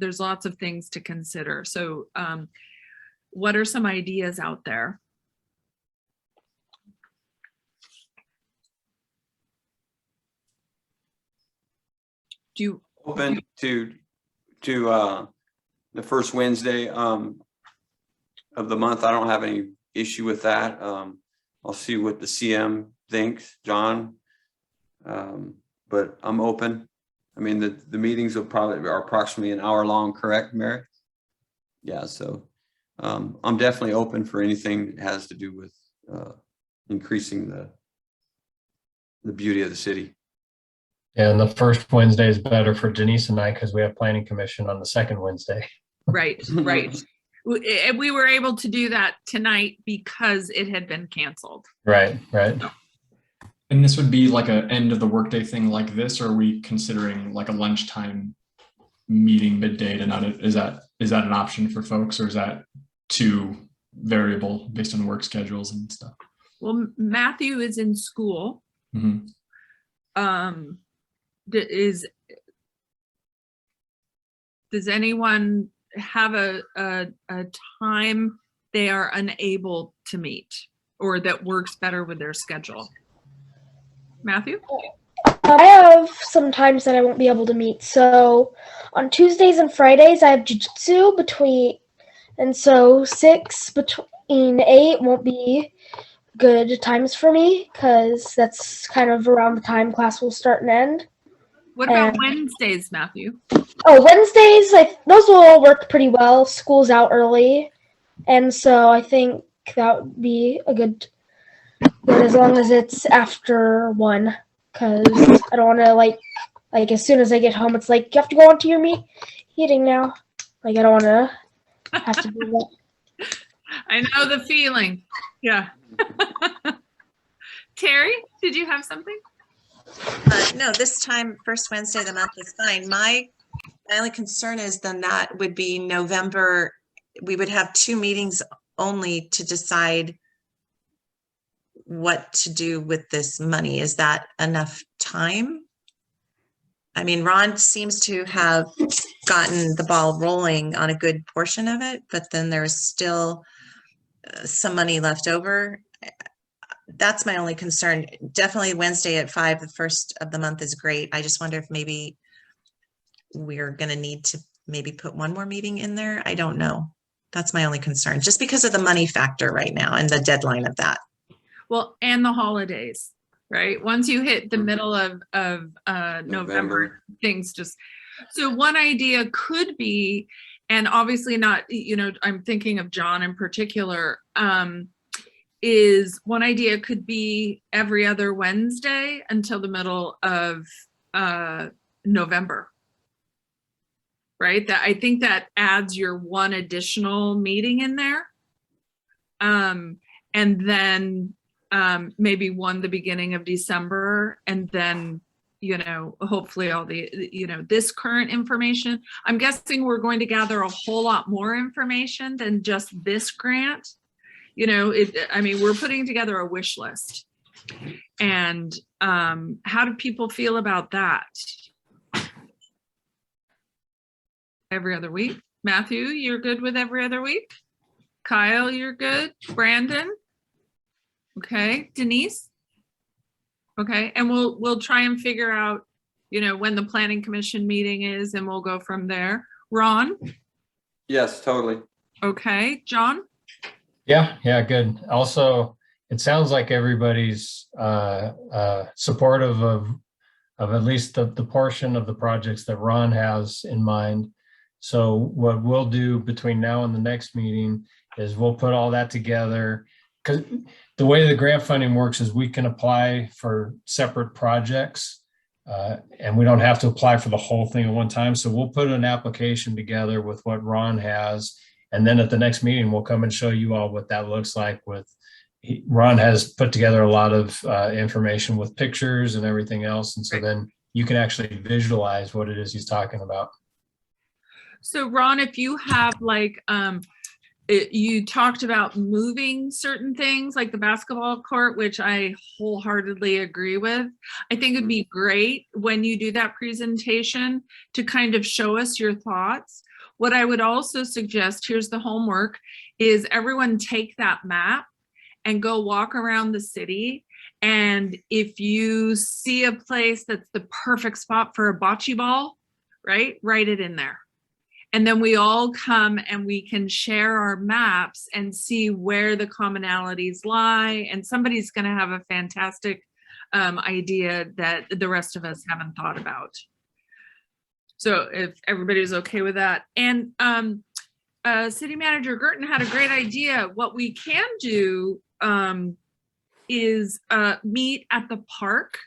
things to consider. So what are some ideas out there? Do you open to the first Wednesday of the month? I don't have any issue with that. I'll see what the CM thinks, John. But I'm open. I mean, the meetings will probably are approximately an hour long, correct, Mary? Yeah, so I'm definitely open for anything that has to do with increasing the beauty of the city. Yeah, and the first Wednesday is better for Denise and I because we have planning commission on the second Wednesday. Right, right. We were able to do that tonight because it had been canceled. Right, right. And this would be like a end of the workday thing like this, or are we considering like a lunchtime meeting midday tonight? Is that an option for folks, or is that too variable based on work schedules and stuff? Well, Matthew is in school. Mhm. Does anyone have a time they are unable to meet or that works better with their schedule? Matthew? I have some times that I won't be able to meet. So on Tuesdays and Fridays, I have jiu-jitsu and so 6 between 8 won't be good times for me because that's kind of around the time class will start and end. What about Wednesdays, Matthew? Oh, Wednesdays, those will all work pretty well. School's out early, and so I think that would be a good as long as it's after 1, because I don't want to like as soon as I get home, it's like you have to go on to your meeting now. Like I don't want to have to do that. I know the feeling. Yeah. Terry, did you have something? No, this time, first Wednesday of the month is fine. My only concern is then that would be November. We would have 2 meetings only to decide what to do with this money. Is that enough time? I mean, Ron seems to have gotten the ball rolling on a good portion of it, but then there's still some money left over. That's my only concern. Definitely Wednesday at 5, the first of the month is great. I just wonder if maybe we're going to need to maybe put one more meeting in there. I don't know. That's my only concern, just because of the money factor right now and the deadline of that. Well, and the holidays, right? Once you hit the middle of November, things just, so one idea could be, and obviously not, I'm thinking of John in particular, is one idea could be every other Wednesday until the middle of November. Right? That I think that adds your one additional meeting in there. And then maybe one the beginning of December, and then hopefully all the this current information. I'm guessing we're going to gather a whole lot more information than just this grant. We're putting together a wish list. And how do people feel about that? Every other week? Matthew, you're good with every other week? Kyle, you're good? Brandon? Okay. Denise? Okay. And we'll try and figure out, when the planning commission meeting is, and we'll go from there. Ron? Yes, totally. Okay. John? Yeah, good. Also, it sounds like everybody's supportive of at least the portion of the projects that Ron has in mind. So what we'll do between now and the next meeting is we'll put all that together, because the way the grant funding works is we can apply for separate projects and we don't have to apply for the whole thing at one time. So we'll put an application together with what Ron has. And then at the next meeting, we'll come and show you all what that looks like. Ron has put together a lot of information with pictures and everything else. And so then you can actually visualize what it is he's talking about. So Ron, if you have you talked about moving certain things like the basketball court, which I wholeheartedly agree with. I think it'd be great when you do that presentation to kind of show us your thoughts. What I would also suggest, here's the homework, is everyone take that map and go walk around the city. And if you see a place that's the perfect spot for a bocce ball, right, write it in there. And then we all come and we can share our maps and see where the commonalities lie. And somebody's going to have a fantastic idea that the rest of us haven't thought about. So if everybody's okay with that. And City Manager Girton had a great idea. What we can do is meet at the park,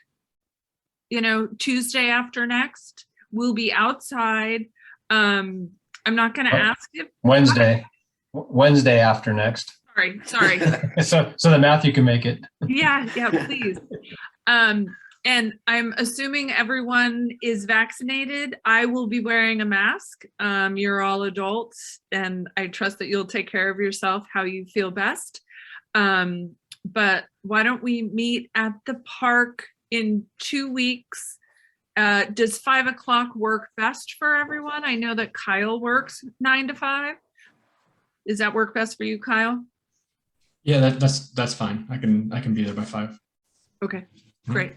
Tuesday after next. We'll be outside. I'm not going to ask if. Wednesday after next. Sorry. So that Matthew can make it. Yeah, please. And I'm assuming everyone is vaccinated. I will be wearing a mask. You're all adults, and I trust that you'll take care of yourself how you feel best. But why don't we meet at the park in 2 weeks? Does 5 o'clock work best for everyone? I know that Kyle works 9 to 5. Does that work best for you, Kyle? Yeah, that's fine. I can be there by 5. Okay, great.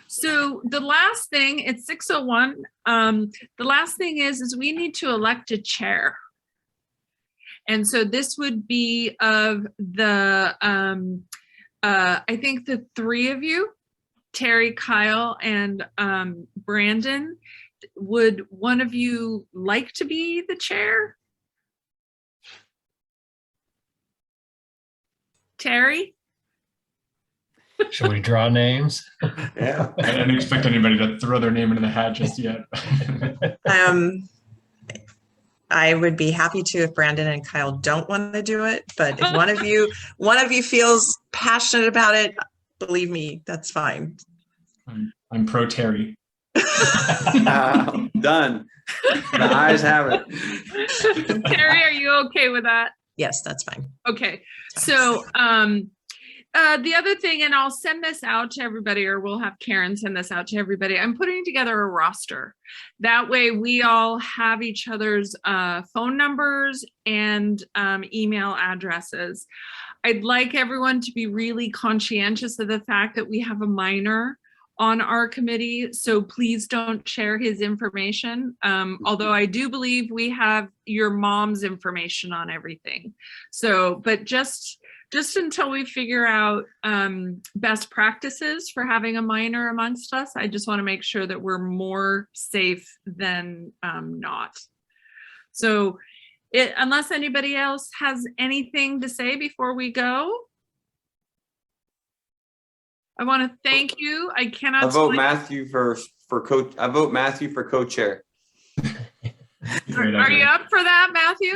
So the last thing, it's 6:01. The last thing is we need to elect a chair. And so this would be of the, I think the 3 of you, Terry, Kyle, and Brandon. Would one of you like to be the chair? Terry? Should we draw names? Yeah. I didn't expect anybody to throw their name into the hat just yet. I would be happy to if Brandon and Kyle don't want to do it, but if one of you feels passionate about it, believe me, that's fine. I'm pro Terry. Done. The ayes have it. Terry, are you okay with that? Yes, that's fine. Okay, so the other thing, and I'll send this out to everybody, or we'll have Karen send this out to everybody. I'm putting together a roster. That way we all have each other's phone numbers and email addresses. I'd like everyone to be really conscientious of the fact that we have a minor on our committee, so please don't share his information. Although I do believe we have your mom's information on everything. So, but just until we figure out best practices for having a minor amongst us, I just want to make sure that we're more safe than not. So unless anybody else has anything to say before we go, I want to thank you. I cannot. I vote Matthew for coach. I vote Matthew for co-chair. Are you up for that, Matthew?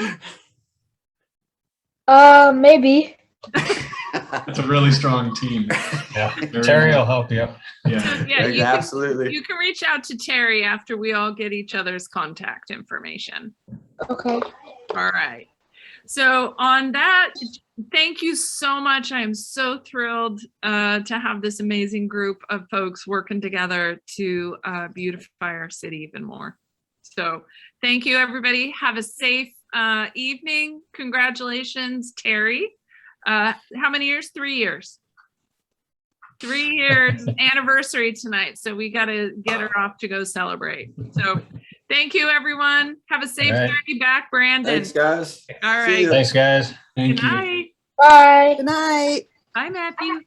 Maybe. It's a really strong team. Yeah, Terry will help you. Yeah. Yeah, Absolutely. you can reach out to Terry after we all get each other's contact information. Okay. All right. So on that, thank you so much. I am so thrilled to have this amazing group of folks working together to beautify our city even more. So thank you, everybody. Have a safe evening. Congratulations, Terry. How many years? 3 years. 3 years anniversary tonight. So we got to get her off to go celebrate. So thank you, everyone. Have a safe journey back, Brandon. Thanks, guys. All See right. you. Thanks, guys. Thank Good you. night. Bye. Good night. Bye, Matthew.